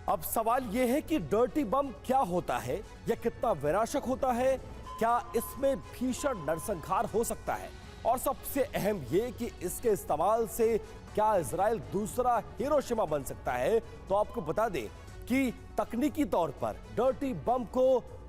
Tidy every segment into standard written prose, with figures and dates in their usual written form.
अब सवाल यह है कि डर्टी बम क्या होता है, यह कितना विनाशक होता है, क्या इसमें भीषण नरसंहार हो सकता है, और सबसे अहम यह कि इसके इस्तेमाल से क्या इजराइल दूसरा हिरोशिमा बन सकता है। तो आपको बता दें कि तकनीकी तौर पर डर्टी बम को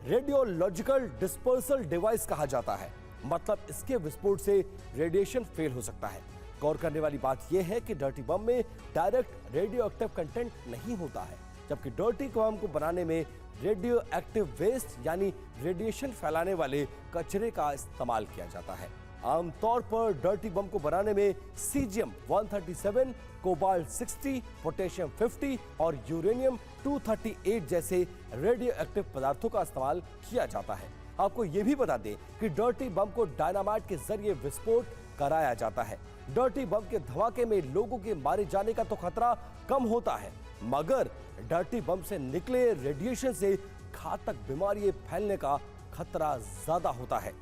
रेडियोलॉजिकल डिस्पर्सल डिवाइस कहा जाता है, मतलब इसके विस्फोट से रेडिएशन फेल हो सकता है। गौर करने वाली बात यह है कि डर्टी बम में डायरेक्ट रेडियो एक्टिव कंटेंट नहीं होता है, जबकि डर्टी बम को बनाने में रेडियो एक्टिव वेस्ट यानी रेडिएशन फैलाने वाले कचरे का इस्तेमाल किया जाता है। आमतौर पर डर्टी बम को बनाने में सीजियम 137, कोबाल्ट 60, पोटेशियम 50 और यूरेनियम 238 जैसे रेडियो एक्टिव पदार्थों का इस्तेमाल किया जाता है। आपको यह भी बता दें कि डर्टी बम को डायनामाइट के जरिए विस्फोट कराया जाता है। डर्टी बम के धमाके में लोगों के मारे जाने का तो खतरा कम होता है, मगर डर्टी बम से निकले रेडिएशन से घातक बीमारियां फैलने का खतरा ज्यादा होता है।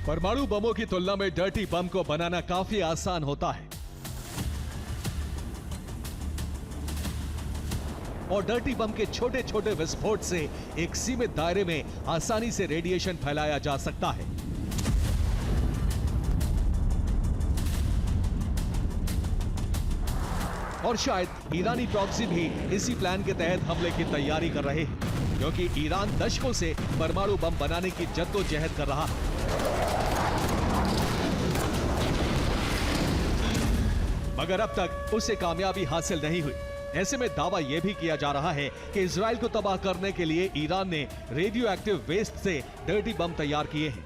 परमाणु बमों की तुलना में डर्टी बम को बनाना काफी आसान होता है और डर्टी बम के छोटे छोटे विस्फोट से एक सीमित दायरे में आसानी से रेडिएशन फैलाया जा सकता है। और शायद ईरानी प्रॉक्सी भी इसी प्लान के तहत हमले की तैयारी कर रहे हैं, क्योंकि ईरान दशकों से परमाणु बम बनाने की जद्दोजहद कर रहा है, मगर अब तक उसे कामयाबी हासिल नहीं हुई। ऐसे में दावा यह भी किया जा रहा है कि इजराइल को तबाह करने के लिए ईरान ने रेडियो एक्टिव वेस्ट से डर्टी बम तैयार किए हैं।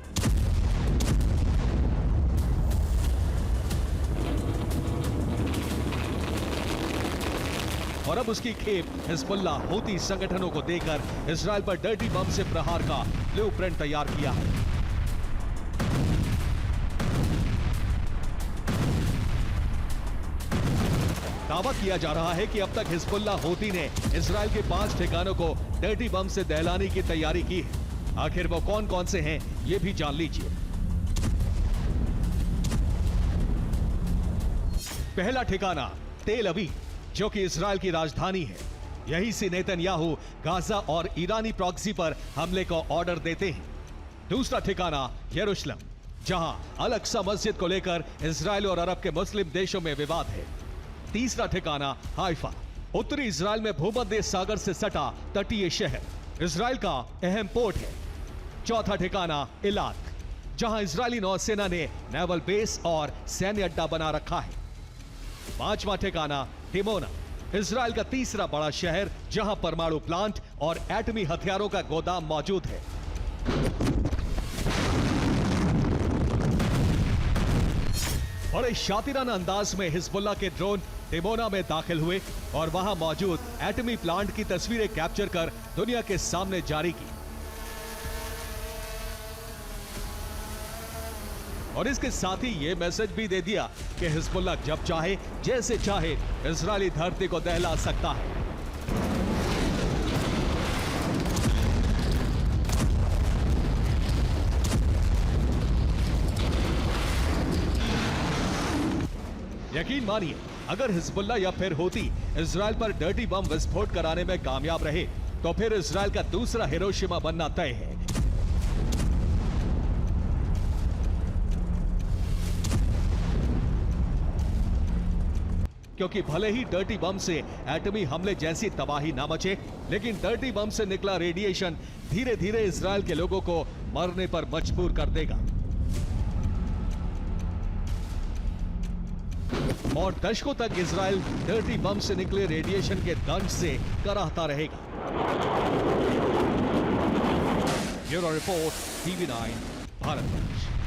और अब उसकी खेप हिजबुल्लाह हूती संगठनों को देकर इजराइल पर डर्टी बम से प्रहार का ब्लूप्रिंट तैयार किया है। दावा किया जा रहा है कि अब तक हिजबुल्लाह हूती ने इजराइल के 5 ठिकानों को डर्टी बम से दहलाने की तैयारी की है। आखिर वो कौन कौन से हैं, ये भी जान लीजिए। पहला ठिकाना तेल अवीव, जो कि इजराइल की राजधानी है। यही से नेतन्याहू गाजा और ईरानी प्रॉक्सी पर हमले का ऑर्डर देते हैं। दूसरा ठिकाना यरूशलेम, जहां अल अक्सा मस्जिद को लेकर इजराइल और अरब के मुस्लिम देशों में विवाद है। तीसरा ठिकाना हाइफा, उत्तरी इजराइल में भूमध्य सागर से सटा तटीय शहर, इजराइल का अहम पोर्ट है। चौथा ठिकाना इलाक, जहां इजरायली नौसेना ने नेवल बेस और सैन्य अड्डा बना रखा है। पांचवा ठिकाना डिमोना, इजराइल का तीसरा बड़ा शहर, जहां परमाणु प्लांट और एटमी हथियारों का गोदाम मौजूद है। बड़े शातिराना अंदाज में हिजबुल्लाह के ड्रोन डिमोना में दाखिल हुए और वहां मौजूद एटमी प्लांट की तस्वीरें कैप्चर कर दुनिया के सामने जारी की। और इसके साथ ही यह मैसेज भी दे दिया कि हिजबुल्लाह जब चाहे जैसे चाहे इजरायली धरती को दहला सकता है। यकीन मानिए, अगर हिजबुल्लाह या फिर हूती इजराइल पर डर्टी बम विस्फोट कराने में कामयाब रहे तो फिर इजराइल का दूसरा हिरोशिमा बनना तय है। क्योंकि भले ही डर्टी बम से एटमी हमले जैसी तबाही ना मचे, लेकिन डर्टी बम से निकला रेडिएशन धीरे धीरे इजराइल के लोगों को मरने पर मजबूर कर देगा और दशकों तक इजराइल डर्टी बम से निकले रेडिएशन के दंश से कराहता रहेगा। Bureau report, TV9, Bharatvarsh.